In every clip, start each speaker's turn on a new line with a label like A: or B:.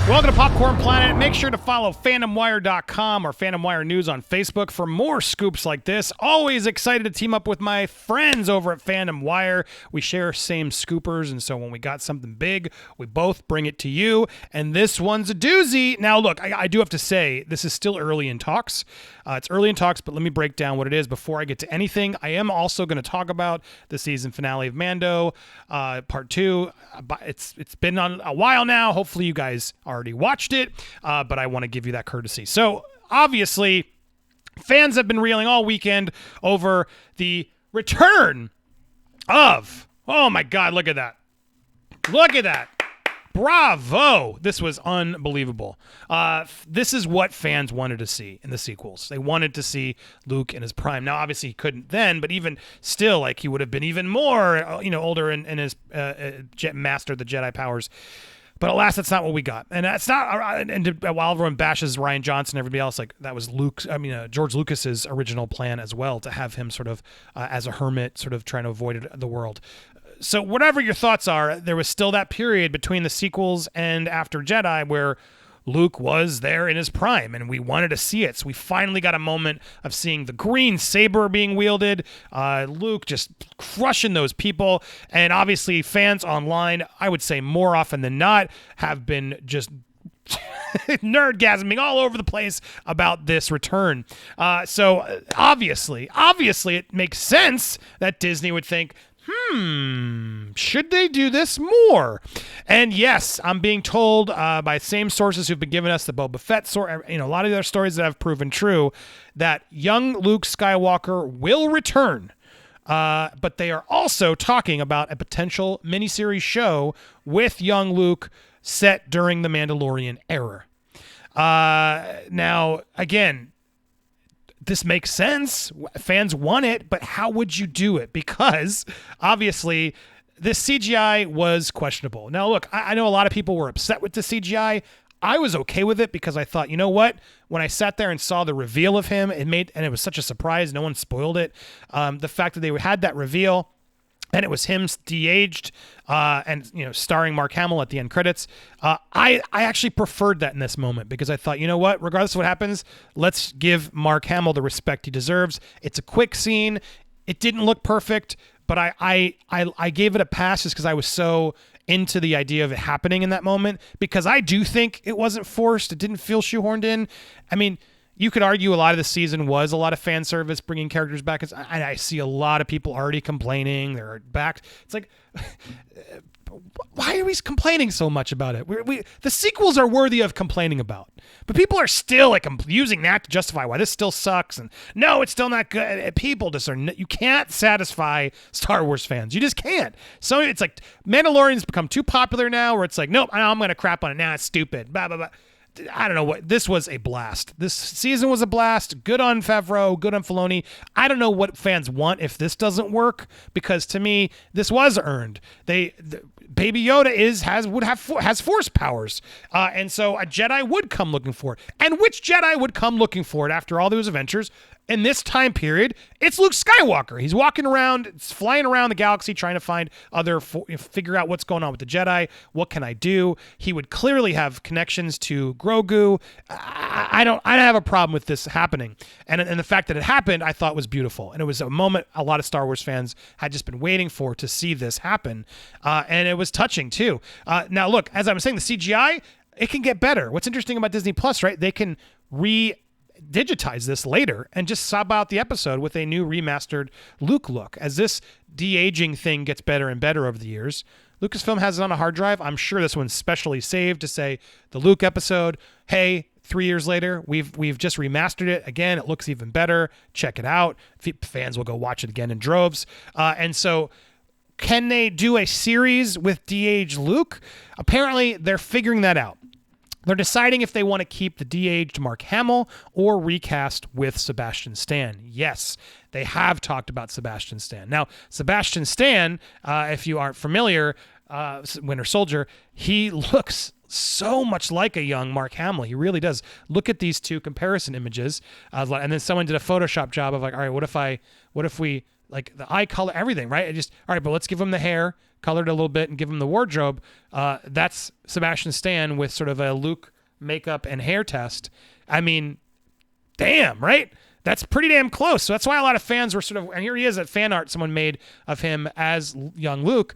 A: Welcome to Popcorn Planet. Make sure to follow FandomWire.com or Fandom Wire News on Facebook for more scoops like this. Always excited to team up with my friends over at Fandom Wire. We share same scoopers, and so when we got something big, we both bring it to you. And this one's a doozy. Now, look, I do have to say, this is still early in talks. It's early in talks, but let me break down what it is before I get to anything. I am also going to talk about the season finale of Mando, Part 2. It's been on a while now. Hopefully you guys already watched it, but I want to give you that courtesy. So, obviously, fans have been reeling all weekend over the return of... Oh, my God, look at that. Look at that. Bravo! This was unbelievable. This is what fans wanted to see in the sequels. They wanted to see Luke in his prime. Now, obviously, he couldn't then, but even still, like, he would have been even more, older in his master the Jedi powers. But alas, that's not what we got. And that's not. And while everyone bashes Rian Johnson and everybody else, like that was George Lucas's original plan as well, to have him sort of as a hermit, sort of trying to avoid the world. So whatever your thoughts are, there was still that period between the sequels and after Jedi where Luke was there in his prime, and we wanted to see it. So we finally got a moment of seeing the green saber being wielded, Luke just crushing those people, and obviously fans online, I would say more often than not, have been just nerdgasming all over the place about this return. So obviously it makes sense that Disney would think, should they do this more? And yes, I'm being told by same sources who've been giving us the Boba Fett story, a lot of the other stories that have proven true, that young Luke Skywalker will return. But they are also talking about a potential miniseries show with young Luke set during the Mandalorian era. Now, again, this makes sense. Fans want it, but how would you do it? Because obviously this CGI was questionable. Now, look, I know a lot of people were upset with the CGI. I was okay with it because I thought, you know what? When I sat there and saw the reveal of him, it was such a surprise. No one spoiled it. The fact that they had that reveal, and it was him de-aged, and starring Mark Hamill at the end credits. I actually preferred that in this moment because I thought, you know what? Regardless of what happens, let's give Mark Hamill the respect he deserves. It's a quick scene. It didn't look perfect, but I gave it a pass just because I was so into the idea of it happening in that moment, because I do think it wasn't forced. It didn't feel shoehorned in. I mean, you could argue a lot of the season was a lot of fan service, bringing characters back. I see a lot of people already complaining. They're back. It's like, why are we complaining so much about it? The sequels are worthy of complaining about, but people are still like using that to justify why this still sucks. And no, it's still not good. People just are. You can't satisfy Star Wars fans. You just can't. So it's like Mandalorian's become too popular now, where it's like, nope, I'm going to crap on it now. It's stupid. Blah blah blah. I don't know what. This was a blast. This season was a blast. Good on Favreau. Good on Filoni. I don't know what fans want if this doesn't work, because to me, this was earned. Baby Yoda has force powers, and so a Jedi would come looking for it. And which Jedi would come looking for it after all those adventures? In this time period, it's Luke Skywalker. He's walking around, flying around the galaxy, trying to find figure out what's going on with the Jedi. What can I do? He would clearly have connections to Grogu. I don't have a problem with this happening. And the fact that it happened, I thought was beautiful. And it was a moment a lot of Star Wars fans had just been waiting for, to see this happen. And it was touching too. Now look, as I was saying, the CGI, it can get better. What's interesting about Disney Plus, right? They can digitize this later and just sub out the episode with a new remastered Luke look. As this de-aging thing gets better and better over the years, Lucasfilm has it on a hard drive. I'm sure this one's specially saved to say the Luke episode, hey, 3 years later, we've just remastered it again. It looks even better. Check it out. Fans will go watch it again in droves. And so can they do a series with de-aged Luke? Apparently they're figuring that out. They're deciding if they want to keep the de-aged Mark Hamill or recast with Sebastian Stan. Yes, they have talked about Sebastian Stan. Now, Sebastian Stan, if you aren't familiar, Winter Soldier, he looks so much like a young Mark Hamill. He really does. Look at these two comparison images. And then someone did a Photoshop job of like, all right, what if we like the eye color, everything, right? All right, but let's give him the hair, colored a little bit, and give him the wardrobe. That's Sebastian Stan with sort of a Luke makeup and hair test. I mean, damn, right? That's pretty damn close. So that's why a lot of fans were sort of, and here he is at fan art someone made of him as young Luke.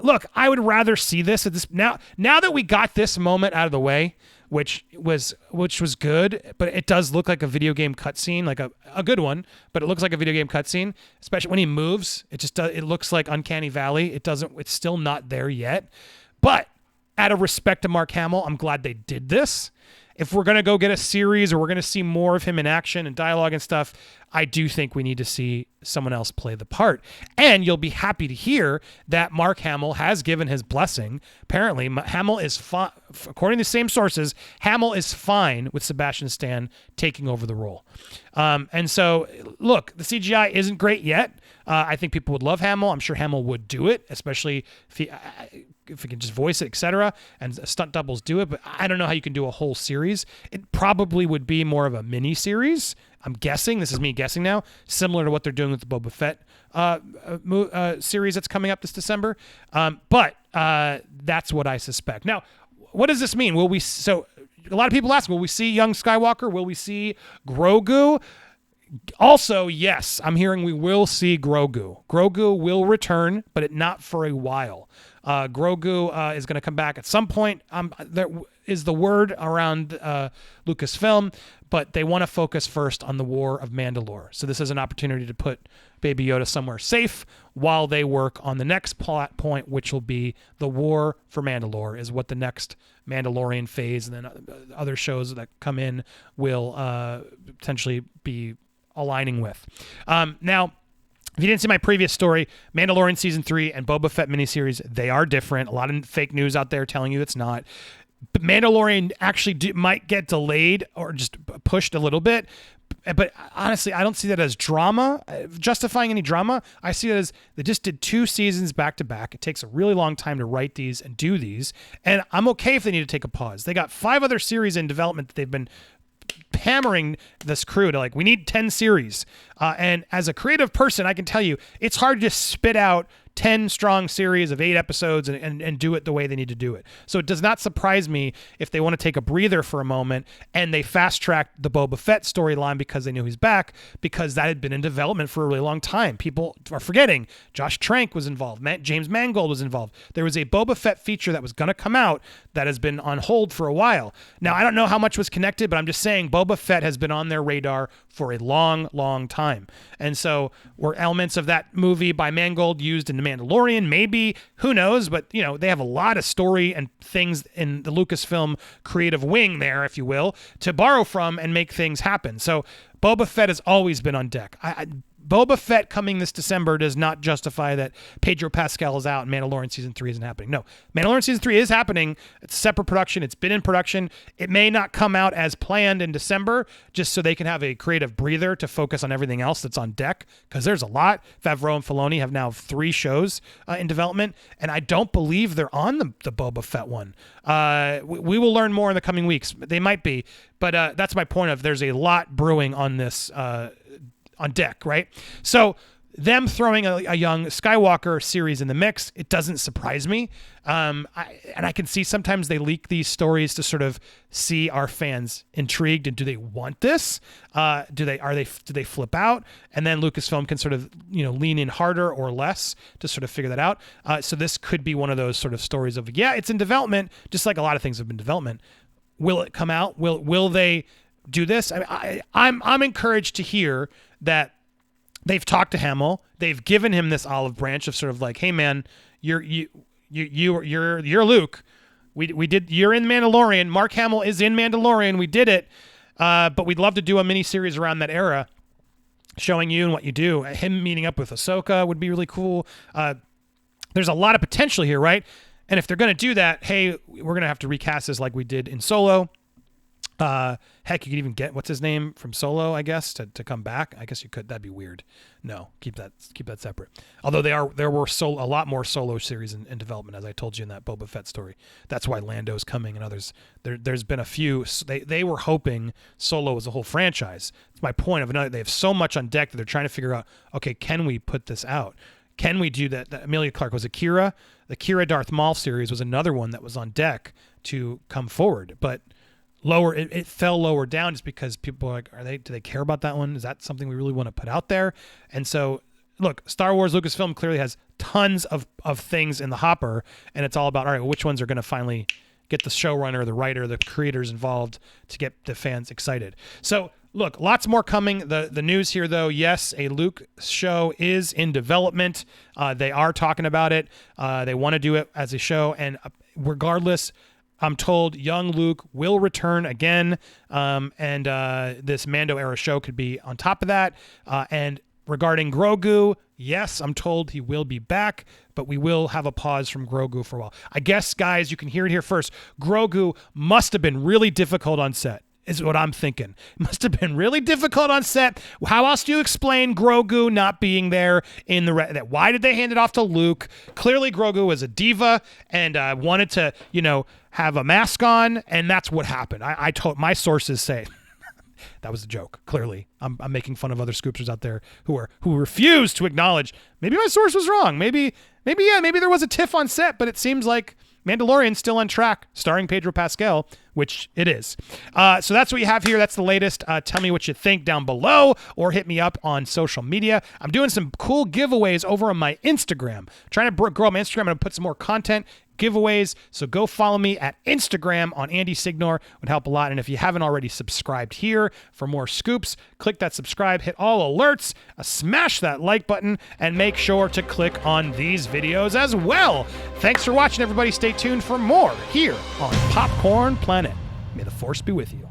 A: Look, I would rather see this at this now that we got this moment out of the way, which was good, but it does look like a video game cutscene, like a good one, but it looks like a video game cutscene, especially when he moves. It looks like Uncanny Valley. It's still not there yet. But out of respect to Mark Hamill, I'm glad they did this. If we're going to go get a series or we're going to see more of him in action and dialogue and stuff, I do think we need to see someone else play the part. And you'll be happy to hear that Mark Hamill has given his blessing. Apparently, Hamill is fine. According to the same sources, Hamill is fine with Sebastian Stan taking over the role. And so, look, the CGI isn't great yet. I think people would love Hamill. I'm sure Hamill would do it, especially if he can just voice it, etc. And stunt doubles do it. But I don't know how you can do a whole series. It probably would be more of a mini series. I'm guessing. This is me guessing now. Similar to what they're doing with the Boba Fett series that's coming up this December. But that's what I suspect. Now, what does this mean? So a lot of people ask, will we see young Skywalker? Will we see Grogu? Also, yes, I'm hearing we will see Grogu. Grogu will return, but not for a while. Grogu is going to come back at some point. There is the word around Lucasfilm, but they want to focus first on the War of Mandalore. So this is an opportunity to put Baby Yoda somewhere safe while they work on the next plot point, which will be the War for Mandalore, is what the next Mandalorian phase and then other shows that come in will potentially be aligning with. Now, if you didn't see my previous story, Mandalorian Season 3 and Boba Fett miniseries, they are different. A lot of fake news out there telling you it's not. But Mandalorian actually might get delayed or just pushed a little bit. But honestly, I don't see that as drama, justifying any drama. I see it as they just did 2 seasons back to back. It takes a really long time to write these and do these. And I'm okay if they need to take a pause. They got 5 other series in development that they've been hammering this crew to, like, we need 10 series. And as a creative person, I can tell you, it's hard to just spit out 10 strong series of 8 episodes and do it the way they need to do it. So it does not surprise me if they want to take a breather for a moment and they fast-tracked the Boba Fett storyline because they knew he's back, because that had been in development for a really long time. People are forgetting Josh Trank was involved. James Mangold was involved. There was a Boba Fett feature that was going to come out that has been on hold for a while. Now, I don't know how much was connected, but I'm just saying Boba Fett has been on their radar for a long, long time. And so were elements of that movie by Mangold used in The Mandalorian? Maybe. Who knows? But, you know, they have a lot of story and things in the Lucasfilm creative wing there, if you will, to borrow from and make things happen. So Boba Fett has always been on deck. Boba Fett coming this December does not justify that Pedro Pascal is out and Mandalorian Season 3 isn't happening. No, Mandalorian Season 3 is happening. It's a separate production. It's been in production. It may not come out as planned in December, just so they can have a creative breather to focus on everything else that's on deck, because there's a lot. Favreau and Filoni have now 3 shows in development, and I don't believe they're on the Boba Fett one. We will learn more in the coming weeks. They might be, but that's my point of there's a lot brewing on this on deck, right? So them throwing a young Skywalker series in the mix, it doesn't surprise me. I can see sometimes they leak these stories to sort of see our fans intrigued and do they want this? Do they flip out? And then Lucasfilm can sort of, lean in harder or less to sort of figure that out. So this could be one of those sort of stories of, yeah, it's in development, just like a lot of things have been in development. Will it come out? Will they do this? I'm encouraged to hear that they've talked to Hamill. They've given him this olive branch of sort of like, hey man, you're Luke. You're in Mandalorian. Mark Hamill is in Mandalorian. We did it. But we'd love to do a mini series around that era, showing you and what you do. Him meeting up with Ahsoka would be really cool. There's a lot of potential here, right? And if they're going to do that, hey, we're going to have to recast this like we did in Solo. Heck, you could even get what's his name from Solo, I guess, to come back. I guess you could. That'd be weird. No, keep that separate. Although there were a lot more Solo series in development, as I told you in that Boba Fett story. That's why Lando's coming and others. There's been a few. They were hoping Solo was a whole franchise. It's my point of another. They have so much on deck that they're trying to figure out. Okay, can we put this out? Can we do that? Amelia Clark was Akira. The Kira Darth Maul series was another one that was on deck to come forward, but it fell lower down just because people are like, do they care about that one? Is that something we really want to put out there? And so, look, Star Wars Lucasfilm clearly has tons of things in the hopper, and it's all about, all right, which ones are going to finally get the showrunner, the writer, the creators involved to get the fans excited. So, look, lots more coming. The news here, though, yes, a Luke show is in development. They are talking about it. They want to do it as a show, and regardless, I'm told young Luke will return again, and this Mando era show could be on top of that. And regarding Grogu, yes, I'm told he will be back, but we will have a pause from Grogu for a while. I guess, guys, you can hear it here first. Grogu must have been really difficult on set, is what I'm thinking. It must have been really difficult on set. How else do you explain Grogu not being there in the why did they hand it off to Luke? Clearly Grogu was a diva and wanted to, have a mask on, and that's what happened. I told my sources say that was a joke. Clearly, I'm making fun of other scoopsters out there who refuse to acknowledge maybe my source was wrong. Maybe there was a tiff on set, but it seems like Mandalorian's still on track, starring Pedro Pascal, which it is. So that's what you have here. That's the latest. Tell me what you think down below, or hit me up on social media. I'm doing some cool giveaways over on my Instagram. Trying to grow my Instagram. I'm going to put some more content, giveaways. So go follow me at Instagram on Andy Signor. Would help a lot. And if you haven't already subscribed here for more scoops, click that subscribe, hit all alerts, smash that like button, and make sure to click on these videos as well. Thanks for watching, everybody. Stay tuned for more here on Popcorn Planet. May the Force be with you.